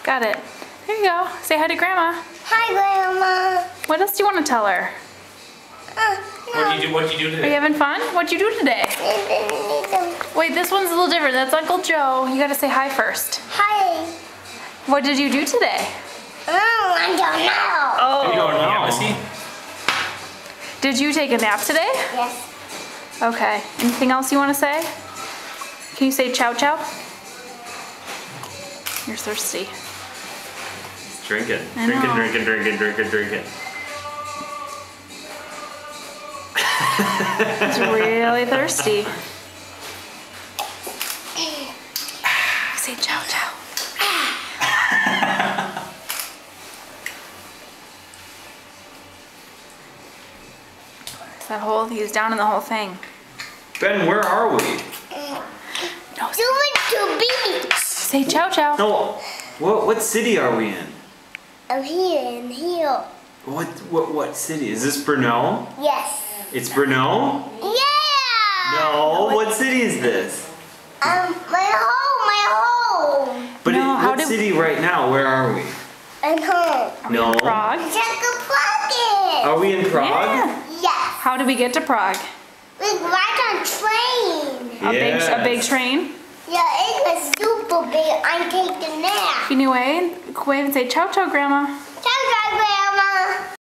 Got it. There you go. Say hi to Grandma. Hi, Grandma. What else do you want to tell her? What'd you do Are you today? having fun? What'd you do today? Wait, this one's a little different. That's Uncle Joe. You gotta say hi first. Hi. What did you do today? I don't know. Oh, You going to Embassy? Did you take a nap today? Yes. Okay. Anything else you want to say? Can you say chow chow? You're thirsty. Drinking. I know. Drinking. He's really thirsty. Say chow chow. That whole, he's down in the whole thing. Ben, where are we? No, Do it to beach. say chow chow. No. What city are we in? I'm here and here. What city? Is this Brno? Yes. It's Brno? Yeah. No. What city is this? My home. But No, how what did- city right now? Where are we? And home. No. Prague? Czechoslovakia. Are we in Prague? Yeah. Yes. How did we get to Prague? We ride on train. A big Yes. train? Yeah, it was super big. I'm taking a nap. Can you wave and say chow chow, Grandma?